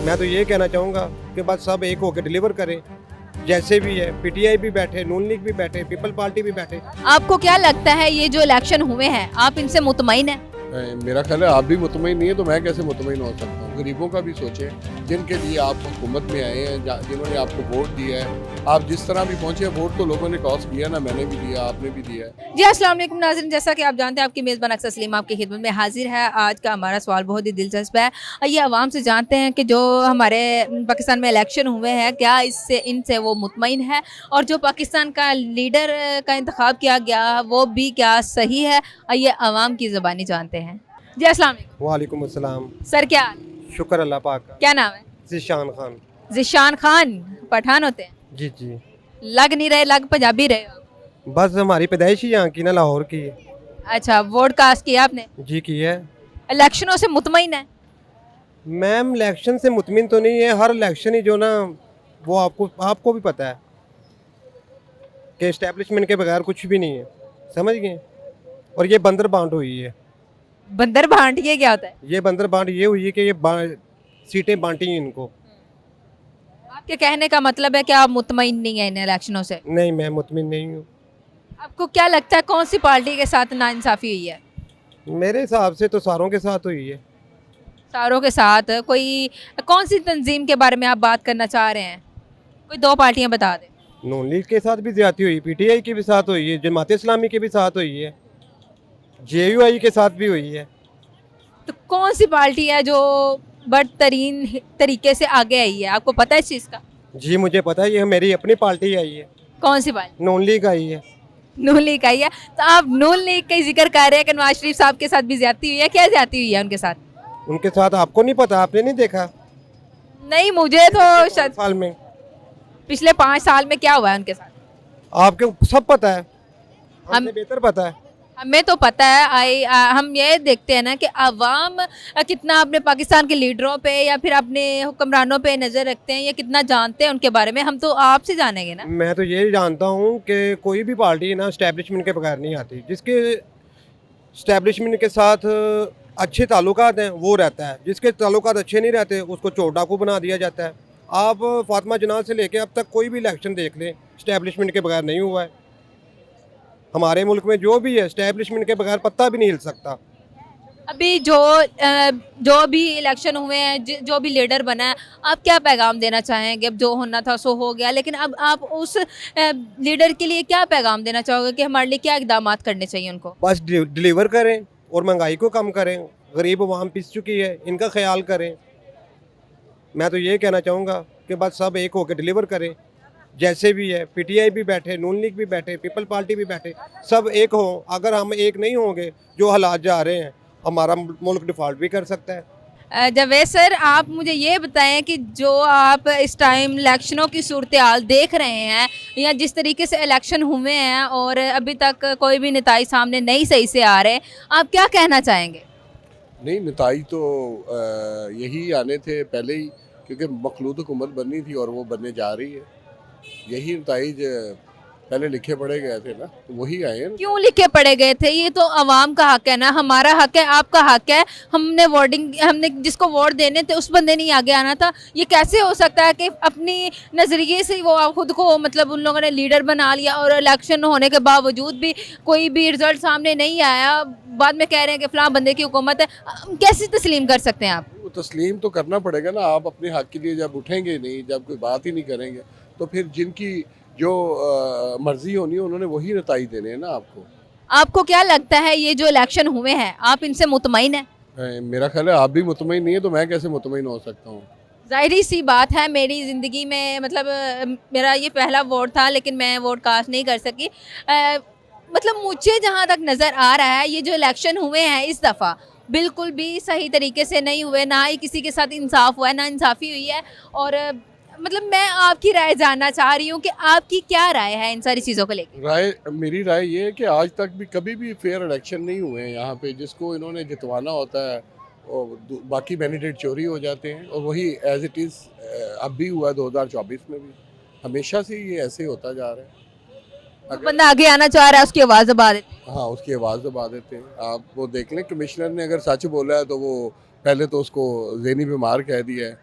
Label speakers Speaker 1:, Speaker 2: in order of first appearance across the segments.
Speaker 1: मैं तो ये कहना चाहूँगा कि बस सब एक होकर डिलीवर करें, जैसे भी है। पीटीआई भी बैठे, नून लीग भी बैठे, पीपल पार्टी भी बैठे।
Speaker 2: आपको क्या लगता है ये जो इलेक्शन हुए हैं आप इनसे मुतमईन हैं?
Speaker 3: मेरा ख्याल है आप भी मुतमईन नहीं है तो मैं कैसे मुतमईन हो सकता हूँ। गरीबों का भी सोचें, जिनके लिए आप हुकूमत में आए हैं, जिन्होंने आपको वोट दिया है। आप जिस तरह भी पहुँचे, वोट तो लोगों ने टॉस किया ना, मैंने भी दिया, आपने भी दिया है।
Speaker 2: जी अस्सलाम वालेकुम नाज़रीन, जैसा कि आप जानते हैं आपकी मेज़बान अक्सर सलीम आपकी खिदमत में हाजिर है। आज का हमारा सवाल बहुत ही दिलचस्प है। ये आवाम से जानते हैं कि जो हमारे पाकिस्तान में इलेक्शन हुए हैं क्या इससे इनसे वो मुतमईन है, और जो पाकिस्तान का लीडर का इंतखाब किया गया वो भी क्या सही है। ये आवाम की ज़बानी जानते हैं। जी अस्सलाम वालेकुम।
Speaker 1: वालेकुम अस्सलाम।
Speaker 2: सर क्या हाल है?
Speaker 1: शुक्र अल्लाह पाक का।
Speaker 2: क्या नाम है?
Speaker 1: ज़ीशान खान।
Speaker 2: ज़ीशान खान पठान होते हैं?
Speaker 1: जी जी,
Speaker 2: लग नहीं रहे, लग पंजाबी रहे हो।
Speaker 1: बस हमारी पैदाइश ही यहाँ की ना, लाहौर की है।
Speaker 2: अच्छा, वोट कास्ट किया आपने?
Speaker 1: जी की है।
Speaker 2: इलेक्शनों से मुतमईन है?
Speaker 1: मैम इलेक्शन से मुतमिन तो नहीं है। हर इलेक्शन ही जो ना, वो आपको भी पता है कि इस्टेब्लिशमेंट के बगैर कुछ भी नहीं है, समझ गए। और ये बंदर बांट हुई है।
Speaker 2: बंदर भांट ये क्या होता है?
Speaker 1: ये बंदर बांट ये हुई है कि सीटें बांटी हैं इनको।
Speaker 2: आपके कहने का मतलब है कि आप मुतमईन नहीं है इन इलेक्शनों से?
Speaker 1: नहीं, मैं मुतमिन नहीं हूँ।
Speaker 2: आपको क्या लगता है कौन सी पार्टी के साथ नाइंसाफी हुई है?
Speaker 1: मेरे हिसाब से तो सारों के साथ हुई है।
Speaker 2: सारों के साथ? कोई कौन सी तंजीम के बारे में आप बात करना चाह रहे हैं? कोई दो पार्टियां बता दें।
Speaker 1: नून लीग के साथ भी ज्यादती हुई, पीटीआई के भी साथ हुई है, जमात इस्लामी के भी साथ हुई है, जेयूआई के साथ भी हुई है।
Speaker 2: तो कौन सी पार्टी है जो बदतरीन तरीके से आगे आई है? आपको पता है इस चीज़ का?
Speaker 1: जी मुझे पता है, ये मेरी अपनी पार्टी आई है,
Speaker 2: कौन सी पार्टी?
Speaker 1: नून लीग आई है।
Speaker 2: नून लीग आई है। तो आप नून लीग का ही जिक्र कर रहे हैं कि नवाज शरीफ साहब के साथ भी ज्यादती हुई है। क्या ज्यादती हुई है उनके साथ?
Speaker 1: उनके साथ आपको नहीं पता, आपने नहीं देखा?
Speaker 2: नहीं, मुझे तो शायद
Speaker 1: साल में
Speaker 2: पिछले 5 साल में क्या हुआ है उनके साथ
Speaker 1: आपको सब पता है, हमसे बेहतर पता है।
Speaker 2: हमें तो पता है। हम ये देखते हैं ना कि अवाम कितना अपने पाकिस्तान के लीडरों पे या फिर अपने हुक्मरानों पे नज़र रखते हैं या कितना जानते हैं उनके बारे में। हम तो आपसे जानेंगे ना।
Speaker 1: मैं तो ये जानता हूँ कि कोई भी पार्टी ना इस्टेब्लिशमेंट के बगैर नहीं आती। जिसके इस्टेब्लिशमेंट के साथ अच्छे ताल्लुकात हैं वो रहता है, जिसके ताल्लुकात अच्छे नहीं रहते उसको चोर डाकू बना दिया जाता है। आप फातिमा जनाज से लेके अब तक कोई भी इलेक्शन देख लें, इस्टेब्लिशमेंट के बगैर नहीं हुआ है। हमारे मुल्क में जो भी है इस्टेब्लिशमेंट के बगैर पत्ता भी नहीं हिल सकता।
Speaker 2: अभी जो भी इलेक्शन हुए हैं, जो भी लीडर बना है, आप क्या पैगाम देना चाहेंगे? अब जो होना था सो हो गया, लेकिन अब आप उस लीडर के लिए क्या पैगाम देना चाहोगे कि हमारे लिए क्या इकदाम करने चाहिए उनको?
Speaker 1: बस डिलीवर करें और महंगाई को कम करें। गरीब अवाम पिस चुकी है, इनका ख्याल करें। मैं तो ये कहना चाहूँगा कि बस सब एक होकर डिलीवर करें, जैसे भी है। पीटीआई भी बैठे, नून लीग भी बैठे, पीपल पार्टी भी बैठे, सब एक हो। अगर हम एक नहीं होंगे, जो हालात जा रहे हैं, हमारा मुल्क डिफ़ॉल्ट भी कर सकता है।
Speaker 2: जावेद सर, आप मुझे ये बताएं कि जो आप इस टाइम इलेक्शनों की सूरत हाल देख रहे हैं या जिस तरीके से इलेक्शन हुए हैं और अभी तक कोई भी नतीजे सामने नहीं सही से आ रहे, आप क्या कहना चाहेंगे?
Speaker 3: नहीं, नताइज तो यही आने थे पहले ही, क्योंकि मखलूत हुकूमत बननी थी और वो बनने जा रही है। यही नताइज पहले लिखे पढ़े गए थे ना, तो वही आए हैं।
Speaker 2: क्यों लिखे पड़े गए थे? ये तो अवाम का हक है ना, हमारा हक है, आपका हक है। हमने जिसको वोट देने थे उस बंदे नहीं आगे आना था। ये कैसे हो सकता है कि अपनी नज़रिए से वो खुद को मतलब उन लोगों ने लीडर बना लिया और इलेक्शन होने के बावजूद भी कोई भी रिजल्ट सामने नहीं आया, बाद में कह रहे हैं कि फ़लाँ बंदे की हुकूमत है। कैसे तस्लीम कर सकते हैं आप?
Speaker 3: वो तस्लीम तो करना पड़ेगा ना। आप अपने हक के लिए जब उठेंगे नहीं, जब कोई बात ही नहीं करेंगे, तो फिर जिनकी जो मर्जी होनी है उन्होंने वही नताइज देने हैं ना आपको।
Speaker 2: आपको क्या लगता है ये जो इलेक्शन हुए हैं आप इनसे मुतमईन हैं?
Speaker 3: मेरा ख्याल है आप भी मुतमईन नहीं है तो मैं कैसे मुतमईन हो सकता हूँ।
Speaker 2: ज़ाहिर सी बात है, मेरी ज़िंदगी में मतलब मेरा ये पहला वोट था लेकिन मैं वोट कास्ट नहीं कर सकी। मतलब मुझे जहाँ तक नज़र आ रहा है ये जो इलेक्शन हुए हैं इस दफ़ा बिल्कुल भी सही तरीके से नहीं हुए, ना ही किसी के साथ इंसाफ हुआ है, ना इंसाफ़ी हुई है। और मतलब मैं आपकी राय जानना चाह रही हूँ कि आपकी क्या राय है इन सारी चीज़ों को लेकर?
Speaker 3: मेरी राय ये है कि आज तक भी कभी भी फेयर इलेक्शन नहीं हुए हैं यहाँ पे। जिसको इन्होंने जितवाना होता है और बाकी कैंडिडेट चोरी हो जाते हैं, और वही एज इट इज़ अब भी हुआ 2024 में भी। हमेशा से ये ऐसे होता जा रहा है।
Speaker 2: बंदा आगे आना चाह रहा है उसकी आवाज़ दबा देते हैं।
Speaker 3: हाँ, उसकी आवाज़ दबा देते हैं। आप वो देख लें, कमिश्नर ने अगर सच बोला है तो वो पहले तो उसको ज़हनी बीमार कह दिया है,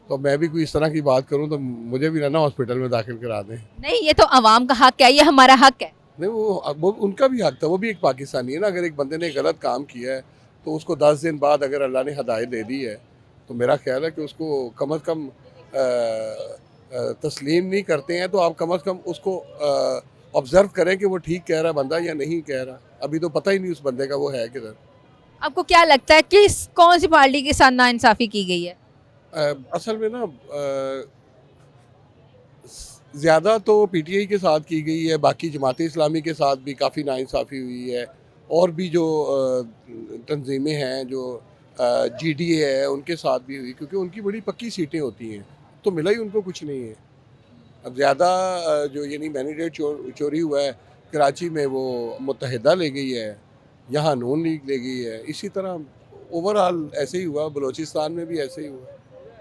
Speaker 3: तो मैं भी कोई इस तरह की बात करूं तो मुझे भी ना हॉस्पिटल में दाखिल करा दें।
Speaker 2: नहीं, ये तो अवाम का हक है, ये हमारा हक है।
Speaker 3: नहीं, वो उनका भी हक था, वो भी एक पाकिस्तानी है ना। अगर एक बंदे ने गलत काम किया है तो उसको 10 दिन बाद अगर अल्लाह ने हदायत दे दी है तो मेरा ख्याल है कि उसको कम अज़ कम तस्लीम नहीं करते हैं तो आप कम अज़ कम उसको ऑब्ज़र्व करें कि वो ठीक कह रहा है बंदा या नहीं कह रहा। अभी तो पता ही नहीं उस बंदे का वो है किधर।
Speaker 2: आपको क्या लगता है कि कौन सी पार्टी के साथ नाइंसाफ़ी की गई है?
Speaker 3: असल में ना ज़्यादा तो पीटीआई के साथ की गई है, बाकी जमात इस्लामी के साथ भी काफ़ी नाइंसाफ़ी हुई है, और भी जो तंजीमें हैं जो जीडीए है उनके साथ भी हुई, क्योंकि उनकी बड़ी पक्की सीटें होती हैं तो मिला ही उनको कुछ नहीं है। अब ज़्यादा जो यानी मैंडेट चोरी हुआ है कराची में वो मुत्तहिदा ले गई है, यहाँ नून लीग ले गई है, इसी तरह ओवरऑल ऐसे ही हुआ, बलूचिस्तान में भी ऐसे ही हुआ।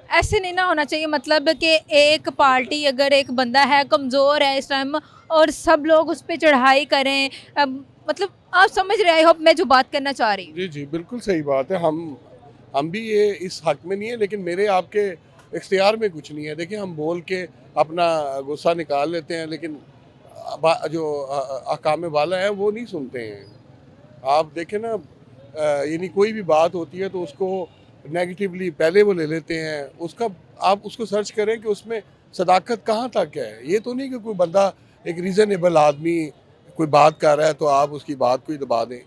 Speaker 2: ऐसे नहीं ना होना चाहिए, मतलब कि एक पार्टी, अगर एक बंदा है कमज़ोर है इस टाइम और सब लोग उस पर चढ़ाई करें, मतलब आप समझ रहे हो मैं जो बात करना चाह रही हूँ।
Speaker 3: जी जी, बिल्कुल सही बात है। हम भी ये इस हक में नहीं है, लेकिन मेरे आपके इख्तियार में कुछ नहीं है। देखिए, हम बोल के अपना गुस्सा निकाल लेते हैं, लेकिन जो अहकाम वाला है वो नहीं सुनते हैं। आप देखें ना, यानी कोई भी बात होती है तो उसको नेगेटिवली पहले वो ले लेते हैं। उसका आप उसको सर्च करें कि उसमें सदाकत कहाँ तक है। ये तो नहीं कि कोई बंदा एक रीज़नेबल आदमी कोई बात कर रहा है तो आप उसकी बात को ही दबा दें।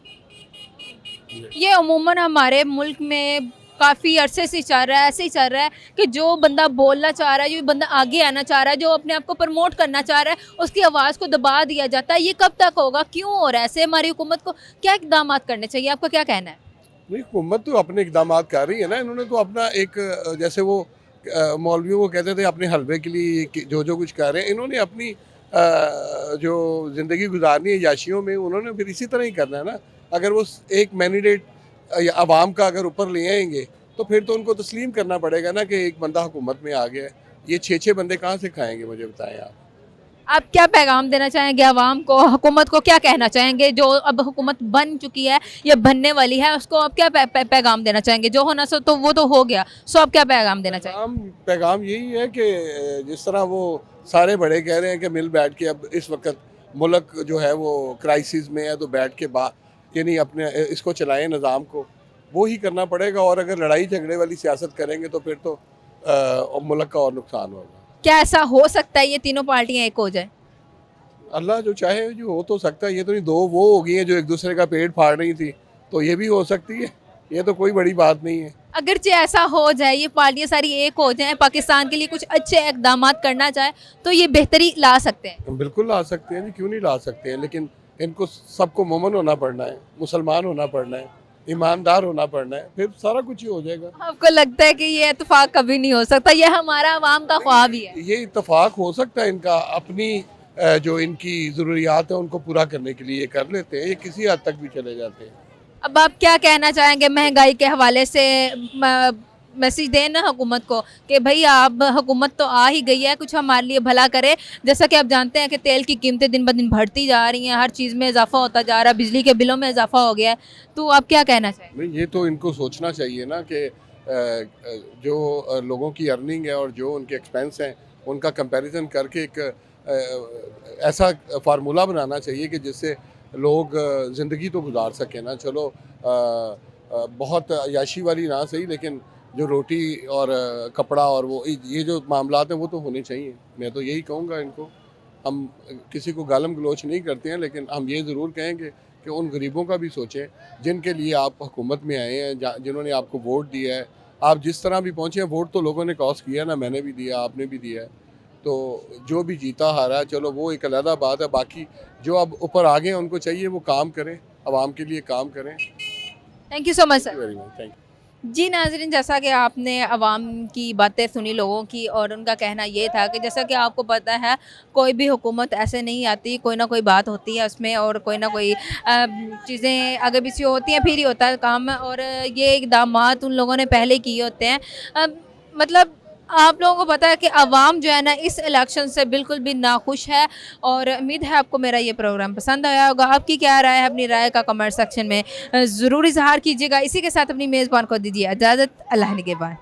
Speaker 2: ये अमूमन हमारे मुल्क में काफ़ी अरसे से चल रहा है, ऐसे ही चल रहा है कि जो बंदा बोलना चाह रहा है, जो बंदा आगे आना चाह रहा है, जो अपने आप को प्रमोट करना चाह रहा है, उसकी आवाज़ को दबा दिया जाता है। ये कब तक होगा, क्यों हो रहा है ऐसे? हमारी हुकूमत को क्या इक़दाम करने चाहिए, आपका क्या कहना है?
Speaker 3: नहीं, हुकूमत तो अपने इक़दाम कर रही है ना। इन्होंने तो अपना एक जैसे वो मौलवियों को कहते थे अपने हलवे के लिए जो जो कुछ कर रहे हैं, इन्होंने अपनी जो ज़िंदगी गुजारनी है याशियों में, उन्होंने फिर इसी तरह ही करना है ना। अगर वो एक मैंडेट या आवाम का अगर ऊपर ले आएंगे तो फिर तो उनको तस्लीम करना पड़ेगा ना कि एक बंदा हुकूमत में आ गया है। ये 6-6 बंदे कहाँ से खाएंगे, मुझे बताएं आप।
Speaker 2: आप क्या पैगाम देना चाहेंगे आवाम को, हुकूमत को क्या कहना चाहेंगे? जो अब हुकूमत बन चुकी है या बनने वाली है, उसको आप क्या पैगाम देना चाहेंगे? जो होना सो तो वो तो हो गया, सो आप क्या पैगाम देना चाहेंगे?
Speaker 3: पैगाम यही है कि जिस तरह वो सारे बड़े कह रहे हैं कि मिल बैठ के, अब इस वक्त मुल्क जो है वो क्राइसिस में है, तो बैठ के यानी अपने इसको चलाएं निज़ाम को, वो ही करना पड़ेगा। और अगर लड़ाई झगड़े वाली सियासत करेंगे तो फिर तो मुल्क का और नुकसान होगा।
Speaker 2: क्या ऐसा हो सकता है ये तीनों पार्टियां एक हो जाए?
Speaker 3: अल्लाह जो चाहे, जो हो तो सकता है। ये तो नहीं दो वो हो गई हैं जो एक दूसरे का पेट फाड़ रही थी, तो ये भी हो सकती है। ये तो कोई बड़ी बात नहीं है।
Speaker 2: अगरचे ऐसा हो जाए, ये पार्टियां सारी एक हो जाएं, पाकिस्तान के लिए कुछ अच्छे इकदाम करना चाहे तो ये बेहतरी ला सकते हैं।
Speaker 3: बिल्कुल ला सकते हैं जी, क्यों नहीं ला सकते हैं। लेकिन इनको सबको मोमन होना पड़ना है, मुसलमान होना पड़ना है, ईमानदार होना पड़ना है, फिर सारा कुछ ही हो जाएगा।
Speaker 2: आपको लगता है कि ये इत्तेफाक कभी नहीं हो सकता? ये हमारा अवाम का ख्वाब ही है।
Speaker 3: ये इत्तेफाक हो सकता है इनका, अपनी जो इनकी ज़रूरियात है उनको पूरा करने के लिए ये कर लेते हैं। ये किसी हद तक भी चले जाते हैं।
Speaker 2: अब आप क्या कहना चाहेंगे महंगाई के हवाले से? मैसेज दें ना हुकूमत को कि भाई आप, हुकूमत तो आ ही गई है, कुछ हमारे लिए भला करे। जैसा कि आप जानते हैं कि तेल की कीमतें दिन ब दिन बढ़ती जा रही हैं, हर चीज़ में इजाफा होता जा रहा है, बिजली के बिलों में इजाफा हो गया है, तो आप क्या कहना चाहेंगे?
Speaker 3: नहीं, ये तो इनको सोचना चाहिए ना कि जो लोगों की अर्निंग है और जो उनके एक्सपेंस हैं उनका कंपैरिजन करके एक ऐसा फार्मूला बनाना चाहिए कि जिससे लोग ज़िंदगी तो गुजार सकें ना। चलो बहुत अय्याशी वाली ना सही, लेकिन जो रोटी और कपड़ा और वो ये जो मामलात हैं वो तो होने चाहिए। मैं तो यही कहूँगा इनको। हम किसी को गालम गलोच नहीं करते हैं, लेकिन हम ये ज़रूर कहेंगे कि उन गरीबों का भी सोचें जिनके लिए आप हुकूमत में आए हैं, जिन्होंने आपको वोट दिया है। आप जिस तरह भी पहुँचे हैं, वोट तो लोगों ने कॉस्ट किया ना, मैंने भी दिया, आपने भी दिया है। तो जो भी जीता हारा, चलो वो एक अलग बात है। बाकी जो अब ऊपर आ गए हैं उनको चाहिए वो काम करें, आवाम के लिए काम करें।
Speaker 2: Thank you so much sir.
Speaker 3: Very much, thank you.
Speaker 2: जी नाज़रीन, जैसा कि आपने अवाम की बातें सुनी लोगों की, और उनका कहना ये था कि जैसा कि आपको पता है कोई भी हुकूमत ऐसे नहीं आती, कोई ना कोई बात होती है उसमें, और कोई ना कोई चीज़ें अगर पीछे होती हैं फिर ही होता है काम। और ये इक़दामात उन लोगों ने पहले किए होते हैं। मतलब आप लोगों को पता है कि अवाम जो है ना इस इलेक्शन से बिल्कुल भी नाखुश है। और उम्मीद है आपको मेरा ये प्रोग्राम पसंद आया होगा। आपकी क्या राय है, अपनी राय का कमेंट सेक्शन में ज़रूर इज़हार कीजिएगा। इसी के साथ अपनी मेज़बान को दीजिए इजाज़त। अल्लाह निगहबान।